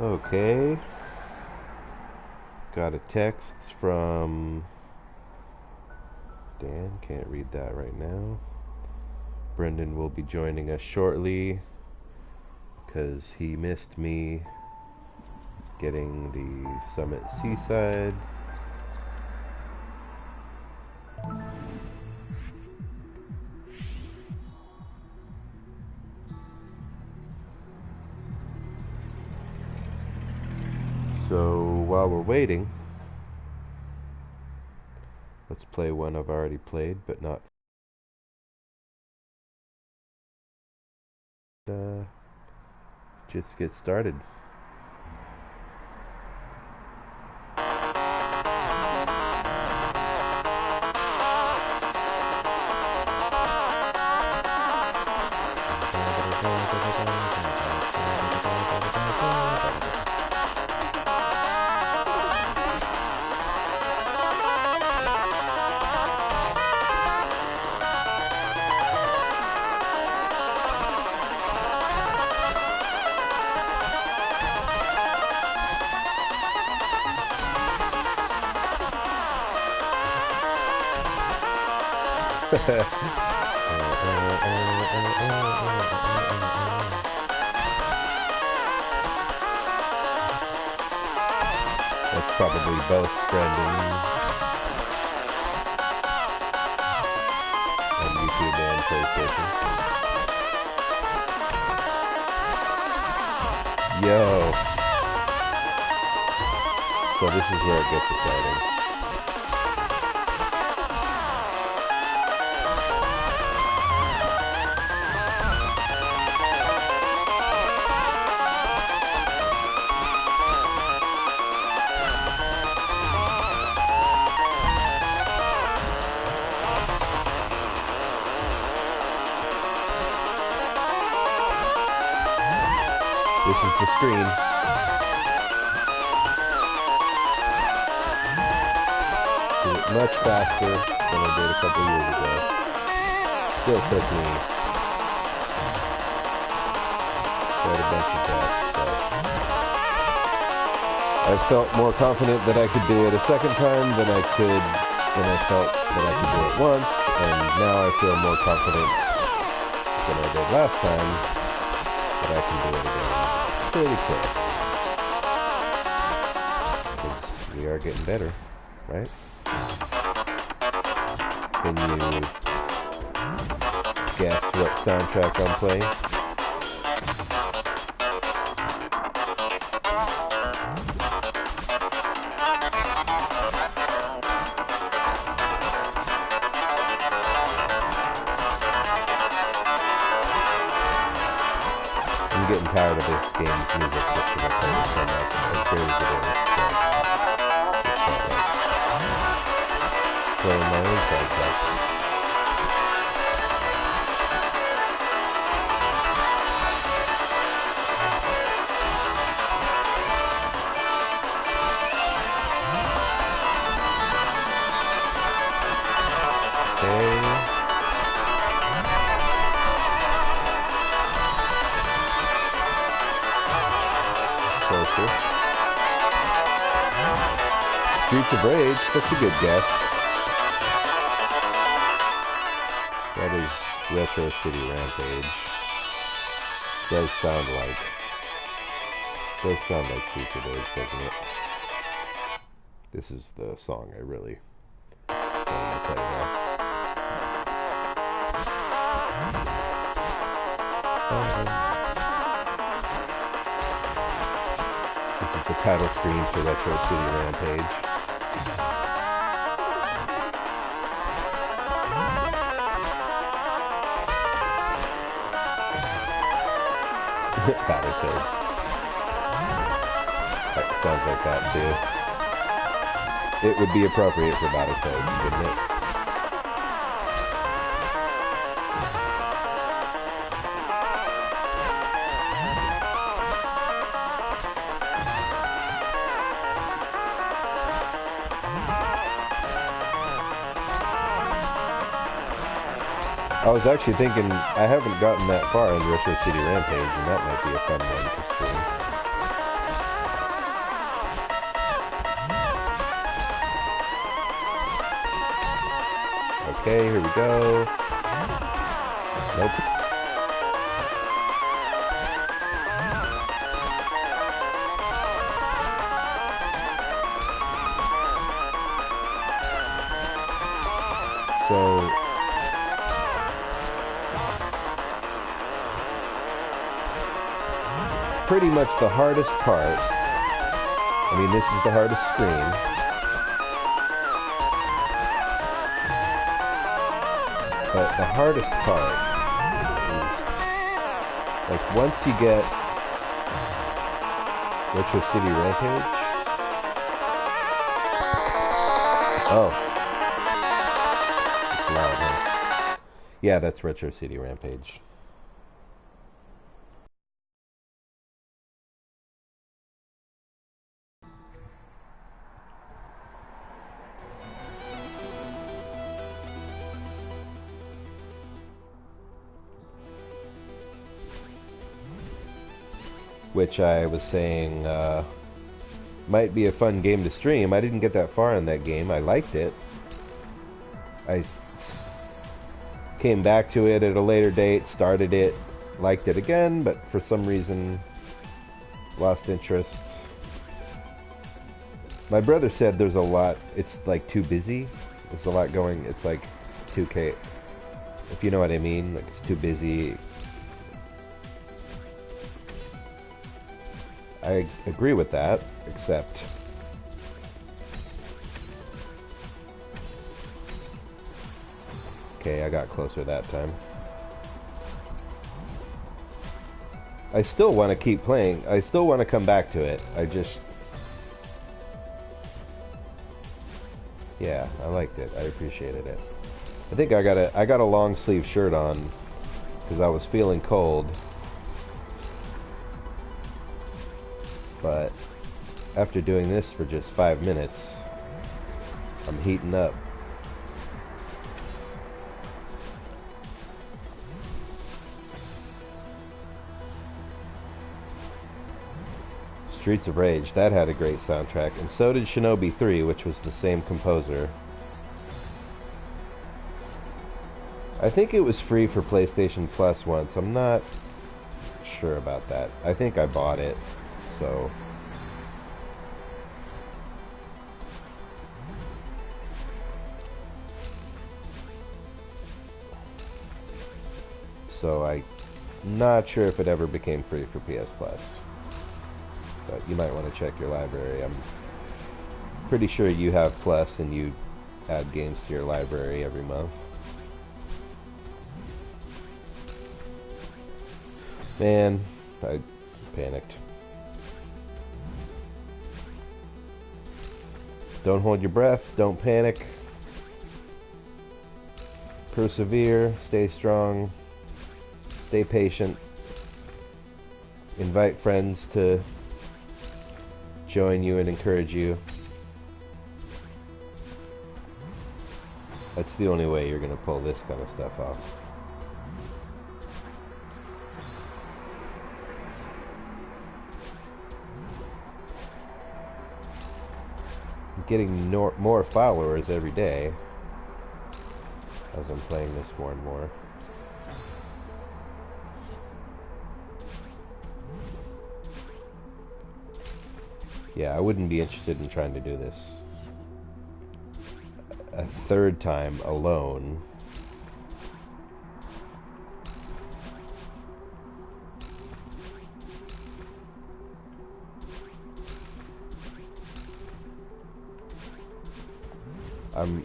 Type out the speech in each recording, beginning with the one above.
Okay. Got a text from Dan. Can't read that right now. Brendan will be joining us shortly because he missed me getting the Summit Seaside. So while we're waiting, let's play one I've already played, but not. Just get started. That's probably both Brendan on YouTube and PlayStation. Yo! So this is where it gets exciting. This is the screen. Did it much faster than I did a couple years ago. Still took me quite a bunch of that stuff. I felt more confident that I could do it a second time than I felt that I could do it once, and now I feel more confident than I did last time that I can do it again. Pretty quick. Because we are getting better, right? Can you guess what soundtrack I'm playing? I'm getting tired of this game's music just because I play it so much, as great as it is, so it's not like playing my own soundtrack. Okay. Closer. Streets of Rage, that's a good guess. That is Retro City Rampage. Does sound like Streets of Rage, doesn't it? This is the song I really want to play now. This is the title screen for Retro City Rampage. Battletoads. That sounds like that too. It would be appropriate for Battletoads, wouldn't it? I was actually thinking, I haven't gotten that far in Retro City Rampage, and that might be a fun one to stream. Okay, here we go. Nope. So pretty much the hardest part, I mean, this is the hardest screen. But the hardest part is, like, once you get Retro City Rampage. Oh. It's loud, huh? Yeah, that's Retro City Rampage. Which I was saying might be a fun game to stream. I didn't get that far in that game. I liked it. I came back to it at a later date, started it, liked it again, but for some reason lost interest. My brother said there's a lot, it's like too busy. There's a lot going, it's like 2K, if you know what I mean, like it's too busy. I agree with that, except okay, I got closer that time. I still want to keep playing. I still want to come back to it. I just, yeah, I liked it. I appreciated it. I think I got a long sleeve shirt on because I was feeling cold. But after doing this for just 5 minutes, I'm heating up. Streets of Rage, that had a great soundtrack, and so did Shinobi 3, which was the same composer. I think it was free for PlayStation Plus once. I'm not sure about that. I think I bought it. So I'm not sure if it ever became free for PS Plus. But you might want to check your library. I'm pretty sure you have Plus and you add games to your library every month. Man, I panicked. Don't hold your breath. Don't panic. Persevere. Stay strong. Stay patient. Invite friends to join you and encourage you. That's the only way you're going to pull this kind of stuff off. Getting more followers every day as I'm playing this more and more. Yeah, I wouldn't be interested in trying to do this a third time alone.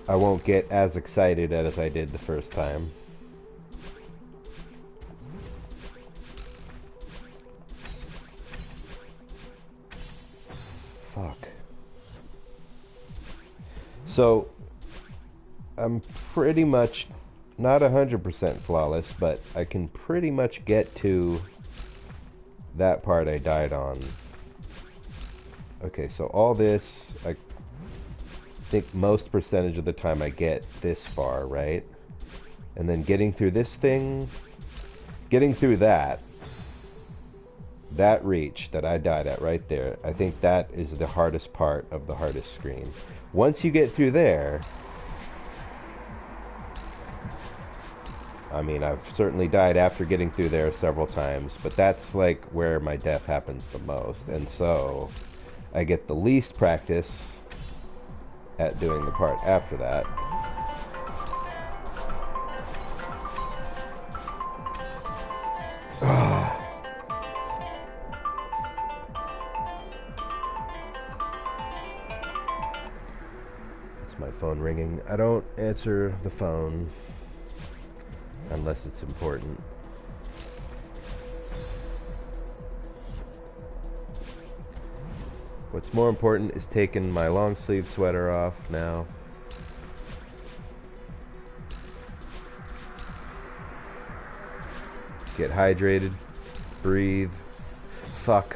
I won't get as excited as I did the first time. Fuck. So, I'm pretty much not 100% flawless, but I can pretty much get to that part I died on. Okay, so all this, I think most percentage of the time I get this far, right? And then getting through this thing, getting through that reach that I died at right there, I think that is the hardest part of the hardest screen. Once you get through there, I mean, I've certainly died after getting through there several times, but that's like where my death happens the most. And so I get the least practice at doing the part after that. It's my phone ringing. I don't answer the phone unless it's important. What's more important is taking my long sleeve sweater off now. Get hydrated. Breathe. Fuck.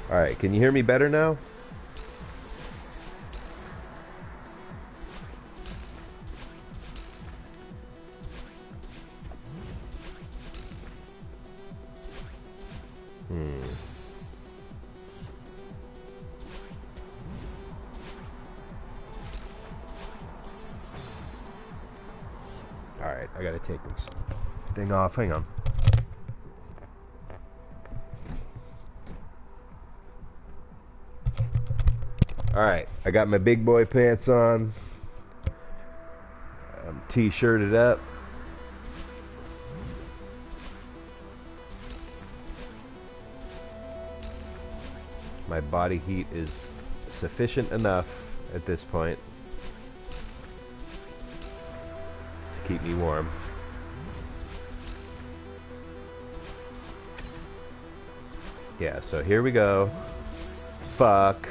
Alright, can you hear me better now? Alright, I gotta take this thing off. Hang on. Alright, I got my big boy pants on. I'm t-shirted up. My body heat is sufficient enough at this point to keep me warm. Yeah, so here we go. Fuck.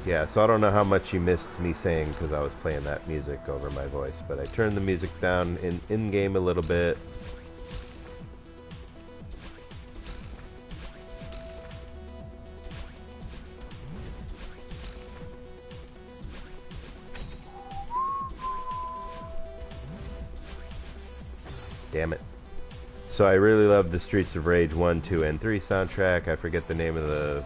Yeah, so I don't know how much you missed me saying because I was playing that music over my voice, but I turned the music down in-game a little bit. Damn it. So I really love the Streets of Rage 1, 2, and 3 soundtrack. I forget the name of the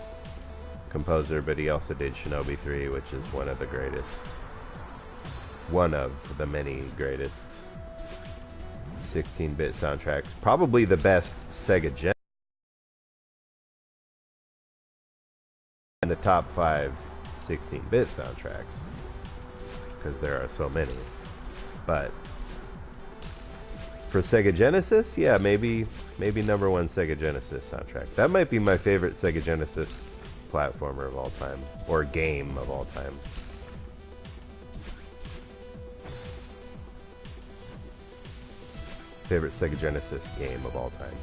composer, but he also did Shinobi 3, which is one of the greatest. One of the many greatest 16-bit soundtracks. Probably the best Sega Gen. In the top 5 16-bit soundtracks. Because there are so many. But for Sega Genesis, yeah, maybe number 1 Sega Genesis soundtrack. That might be my favorite Sega Genesis platformer of all time, or game of all time. Favorite Sega Genesis game of all time.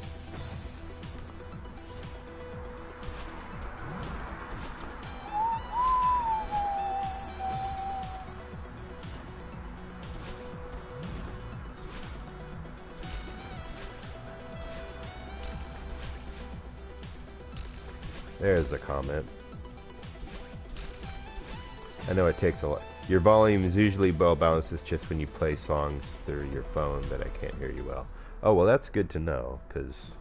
There's a comment. I know it takes a lot. Your volume is usually well balanced. It's just when you play songs through your phone that I can't hear you well. Oh, well, that's good to know, because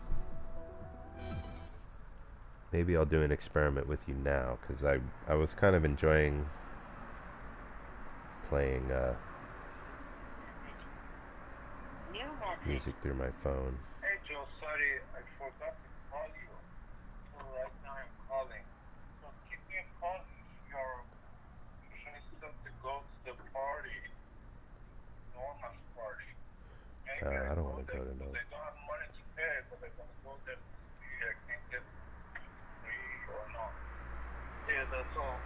maybe I'll do an experiment with you now, because I was kind of enjoying playing music through my phone. Hey Joe, sorry, I forgot to call you. So right now I'm calling. So give me a call if you're interested to go to the party, Norma's party. Maybe I don't want to there, go to no. I don't have money to pay, but I want to go there to see I can get free or not. Yeah, that's all.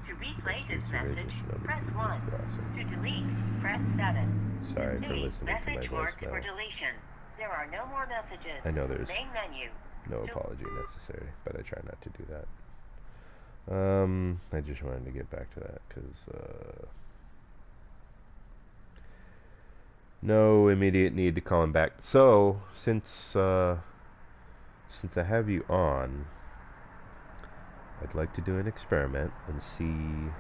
To replay this message, press 1. To delete, press 7. Sorry for listening to my Message marked for voicemail. deletion. There are no more messages. I know there's Main menu. no apology necessary, but I try not to do that. I just wanted to get back to that because no immediate need to call him back. So since I have you on, I'd like to do an experiment and see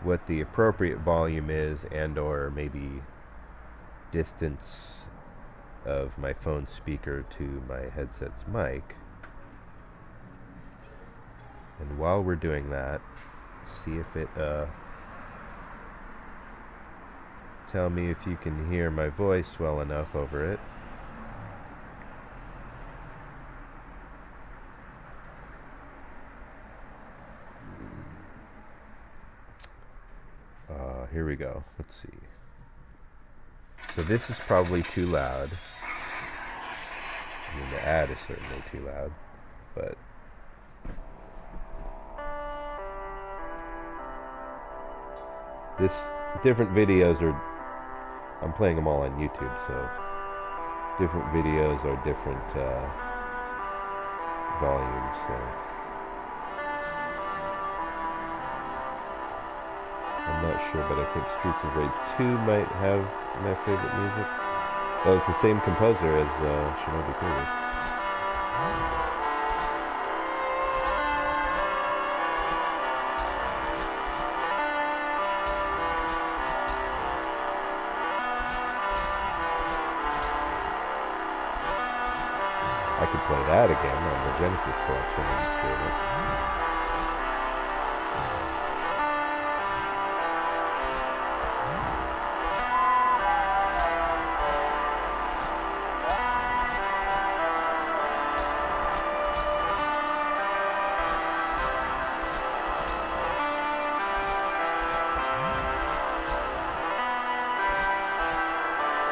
what the appropriate volume is and or maybe distance of my phone speaker to my headset's mic. And while we're doing that, see if it, tell me if you can hear my voice well enough over it. Here we go. Let's see. So this is probably too loud. I mean, the ad is certainly too loud, but this different videos are, I'm playing them all on YouTube, so different videos are different volumes, so I'm not sure, but I think Streets of Rage 2 might have my favorite music. Oh, it's the same composer as Shinobi 3. I could play that again on the Genesis collection and save it.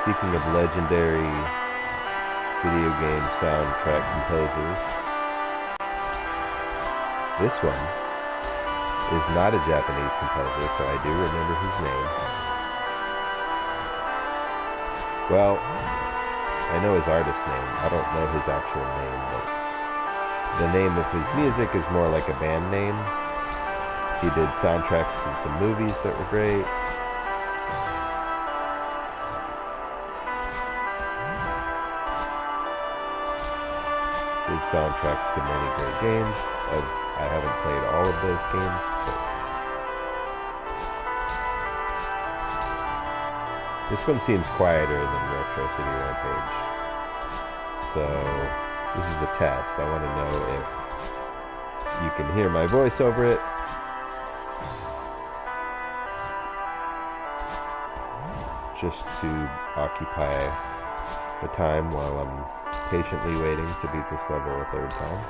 Speaking of legendary video game soundtrack composers, this one is not a Japanese composer, so I do remember his name. Well, I know his artist name. I don't know his actual name, but the name of his music is more like a band name. He did soundtracks to some movies that were great. Did soundtracks to many great games. I haven't played all of those games, but this one seems quieter than Retro City Rampage. So this is a test. I want to know if you can hear my voice over it. Just to occupy the time while I'm patiently waiting to beat this level a third time.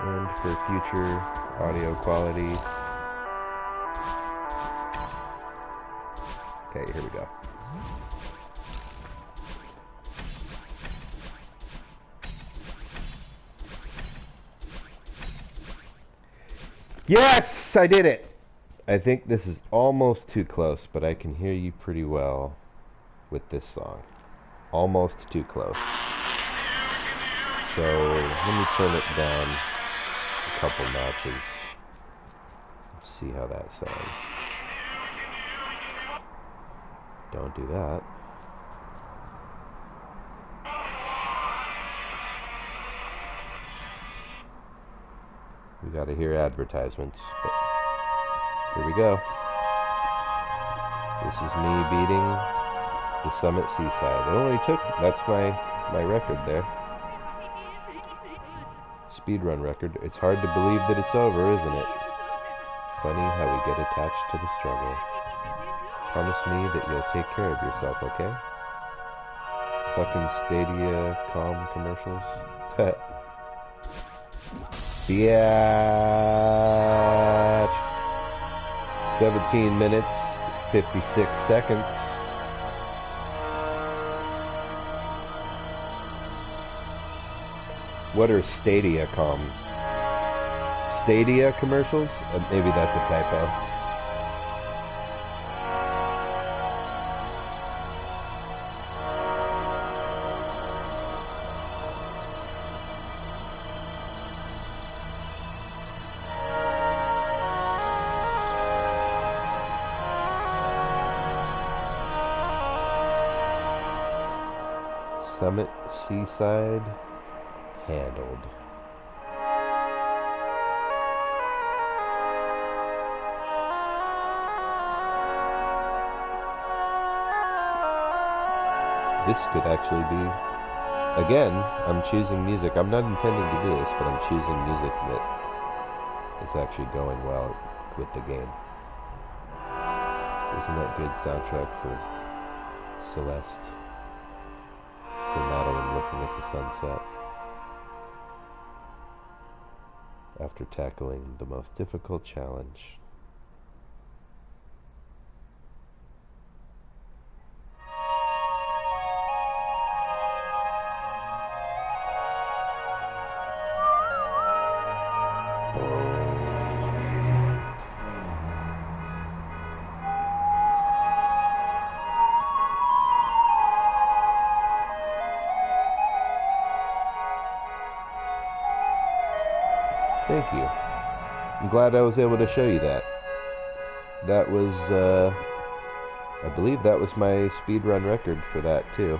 And for future audio quality. Okay, here we go. Yes, I did it! I think this is almost too close, but I can hear you pretty well with this song. Almost too close. So let me turn it down a couple notches. Let's see how that sounds. Don't do that. We gotta hear advertisements, but here we go. This is me beating the Summit Seaside. It only took, that's my record there. Speedrun record. It's hard to believe that it's over, isn't it? Funny how we get attached to the struggle. Promise me that you'll take care of yourself, okay? Fucking Stadia calm commercials. Yeah. 17 minutes, 56 seconds. What are Stadia Stadia commercials? Maybe that's a typo. Summit Seaside handled. this could actually be, again, I'm choosing music. I'm not intending to do this, but I'm choosing music that is actually going well with the game. Isn't that good soundtrack for Celeste? For Madeline looking at the sunset after tackling the most difficult challenge. Thank you. I'm glad I was able to show you that. That was, I believe that was my speedrun record for that too.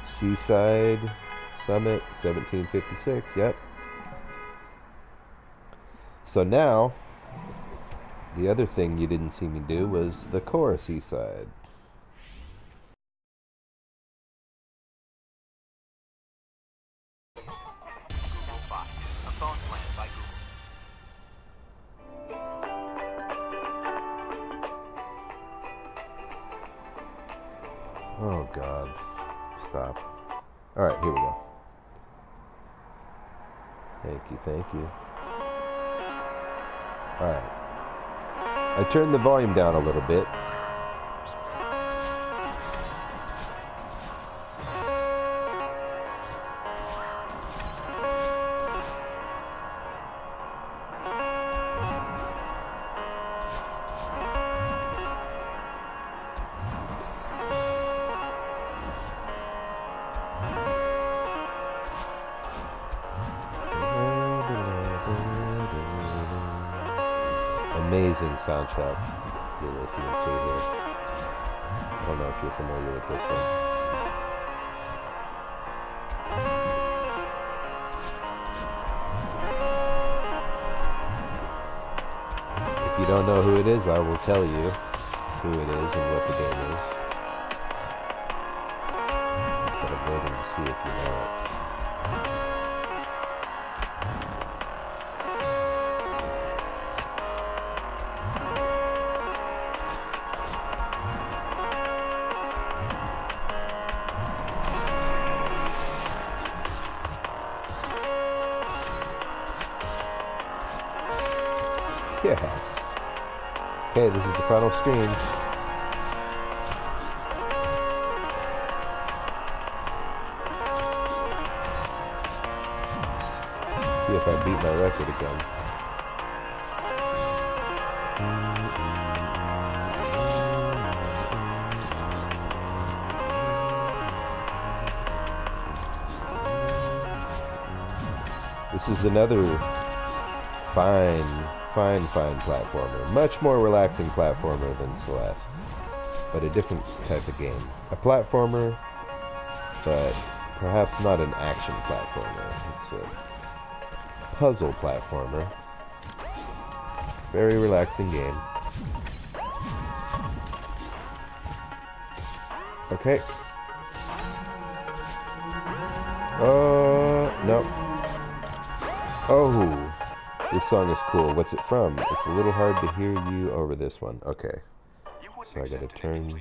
Seaside Summit, 1756, yep. So now, the other thing you didn't see me do was the core Seaside. Oh God, stop. Alright, here we go. Thank you, thank you. Alright. I turned the volume down a little bit. Amazing soundtrack you're listening to here. I don't know if you're familiar with this one. If you don't know who it is, I will tell you who it is and what the game is. Instead of waiting to see if you know it. Yes. Okay, this is the final screen. See if I beat my record again. This is another fine platformer. Much more relaxing platformer than Celeste, but a different type of game. A platformer, but perhaps not an action platformer. It's a puzzle platformer. Very relaxing game. Okay. No. Oh. This song is cool. What's it from? It's a little hard to hear you over this one. Okay. So I gotta turn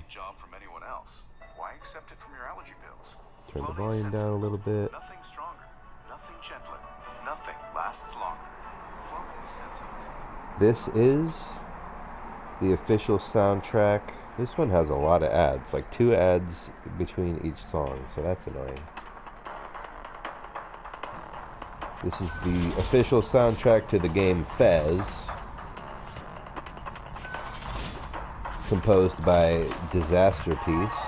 the volume down a little bit. Nothing stronger, nothing gentler, nothing lasts longer. This is the official soundtrack. This one has a lot of ads, like 2 ads between each song, so that's annoying. This is the official soundtrack to the game Fez, composed by Disaster Piece.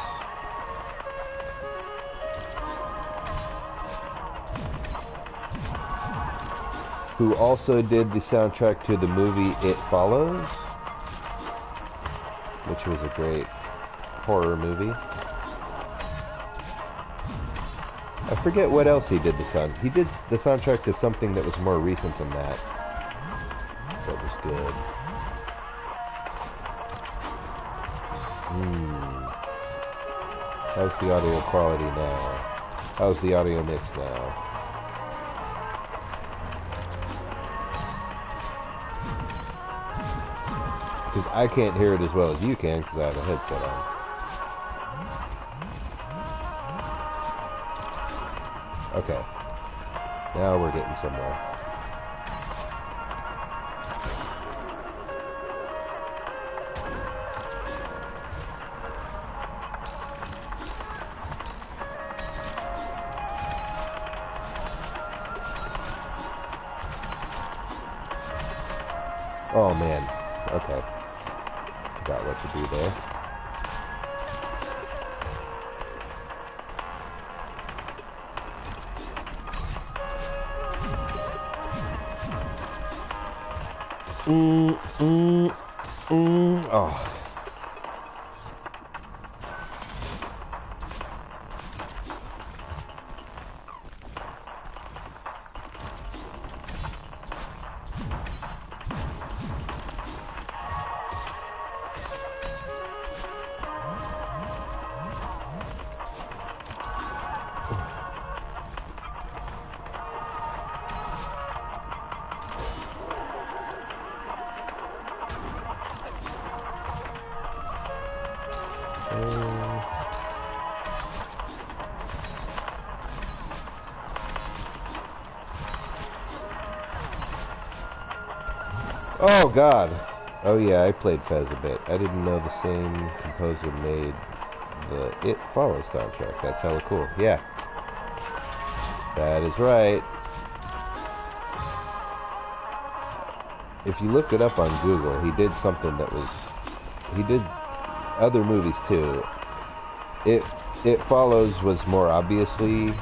Who also did the soundtrack to the movie It Follows, which was a great horror movie. I forget what else he did He did the soundtrack to something that was more recent than that. That was good. How's the audio quality now? How's the audio mix now? Because I can't hear it as well as you can because I have a headset on. Okay. Now we're getting somewhere. Oh man. Okay. Forgot what to do there. Oh. Oh god. Oh yeah, I played Fez a bit. I didn't know the same composer made the It Follows soundtrack. That's hella cool. Yeah. That is right. If you looked it up on Google, he did something that was... He did other movies too. It Follows was more obviously...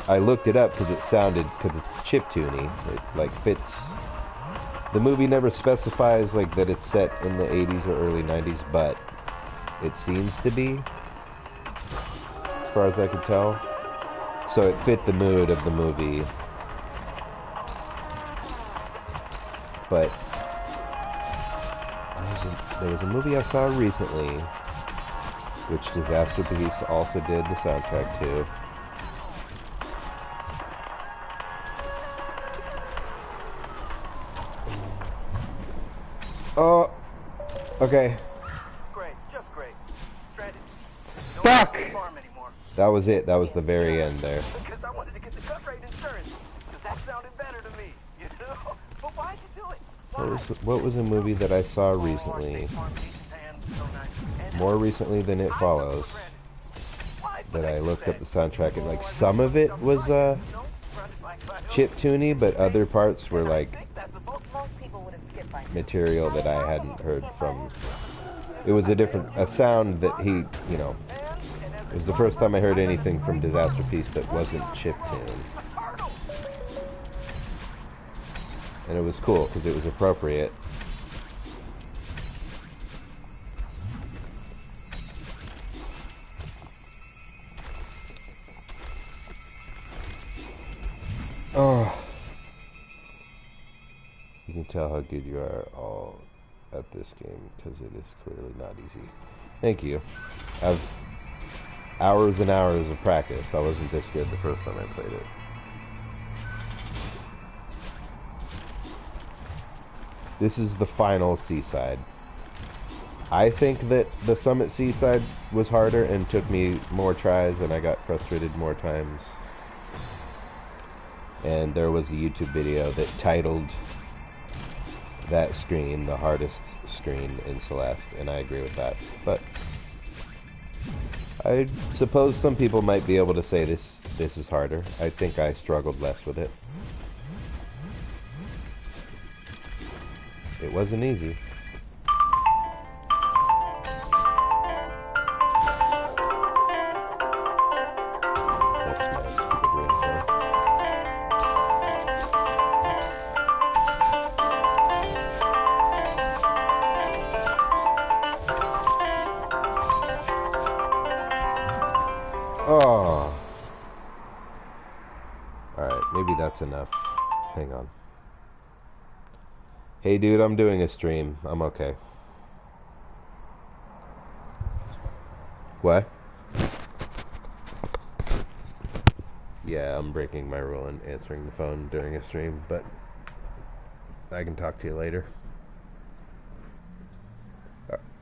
I looked it up because it sounded... Because it's chiptune-y. It, like, fits... The movie never specifies, like, that it's set in the 80s or early 90s, but it seems to be, as far as I could tell. So it fit the mood of the movie. But there was a movie I saw recently, which Disaster Piece also did the soundtrack to. Oh, okay. Great, just great. Stranded. Fuck! Farm anymore. That was it. That was the very end there. Because I wanted to get the cut rate insurance. Because that sounded better to me, you know? But why'd you do it? What was a movie that I saw recently? More recently than It Follows. That I looked up the soundtrack and like some of it was chiptune-y, but other parts were like material that I hadn't heard from. It was a sound that he, you know, it was the first time I heard anything from Disaster Piece that wasn't chiptune. And it was cool because it was appropriate. Oh. You can tell how good you are all at this game because it is clearly not easy. Thank you. I've hours and hours of practice. I wasn't this good the first time I played it. This is the final Seaside. I think that the Summit Seaside was harder and took me more tries and I got frustrated more times. And there was a YouTube video that titled that screen the hardest screen in Celeste, and I agree with that. But I suppose some people might be able to say this is harder. I think I struggled less with it. It wasn't easy. Oh. Alright, maybe that's enough. Hang on. Hey dude, I'm doing a stream. I'm okay. What? Yeah, I'm breaking my rule and answering the phone during a stream, but I can talk to you later.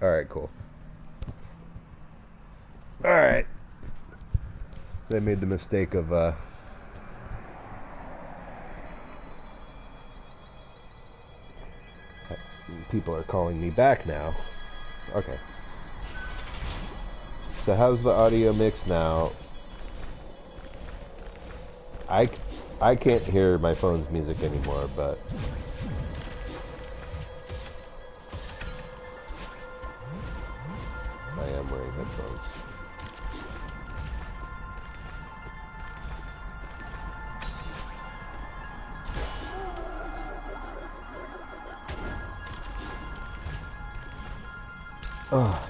Alright, cool. Alright. They made the mistake of, people are calling me back now. Okay. So how's the audio mix now? I can't hear my phone's music anymore, but I am wearing headphones. Oh.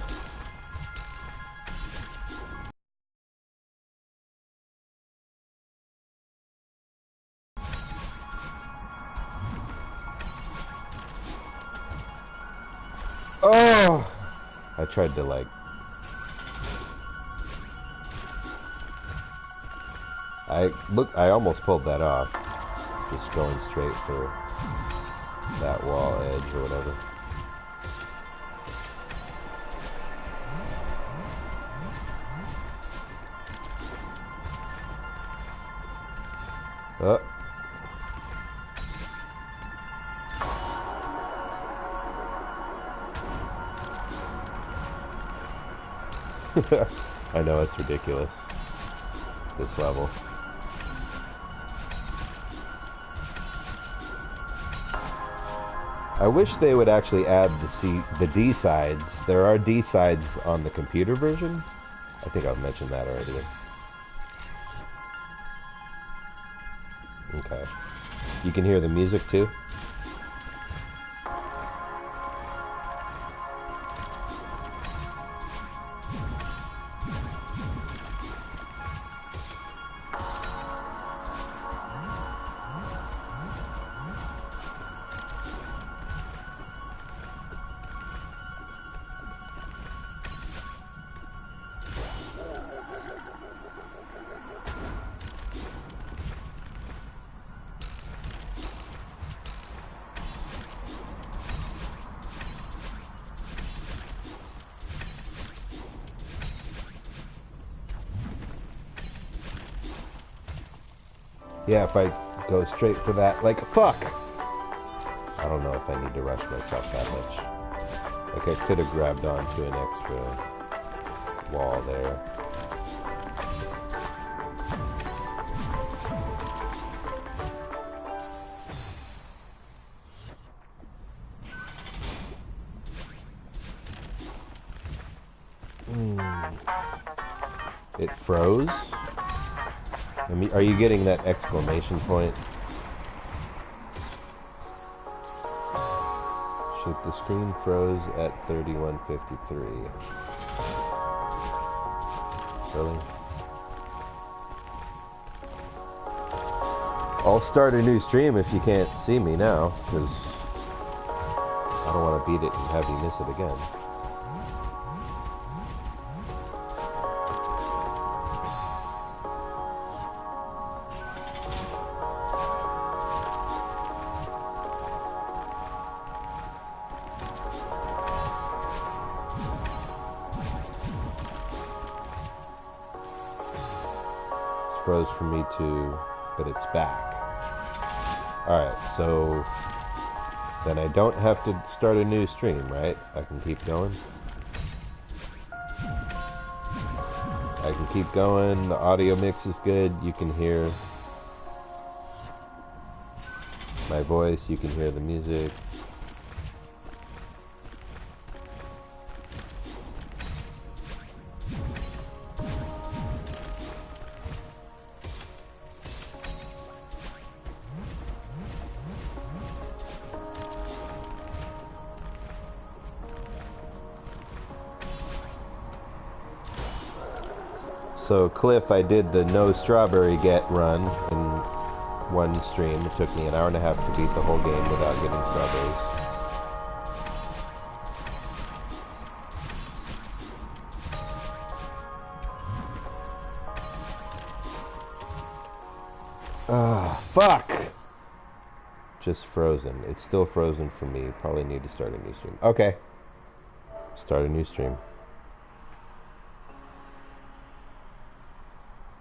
Oh! I tried to like... I almost pulled that off. Just going straight for that wall edge or whatever. Oh. I know, it's ridiculous. This level. I wish they would actually add the D sides. There are D sides on the computer version. I think I've mentioned that already. Okay. You can hear the music too? Yeah, if I go straight for that, like, fuck! I don't know if I need to rush myself that much. Like, I could have grabbed onto an extra wall there. It froze? I mean, are you getting that exclamation point? Shit, the screen froze at 31:53. Really? I'll start a new stream if you can't see me now, because I don't want to beat it and have you miss it again. Froze for me too, but it's back. Alright, so then I don't have to start a new stream, right? I can keep going. I can keep going, the audio mix is good, you can hear my voice, you can hear the music. So Cliff, I did the no strawberry get run in one stream. It took me an hour and a half to beat the whole game without getting strawberries. Fuck! Just frozen. It's still frozen for me. Probably need to start a new stream. Okay. Start a new stream.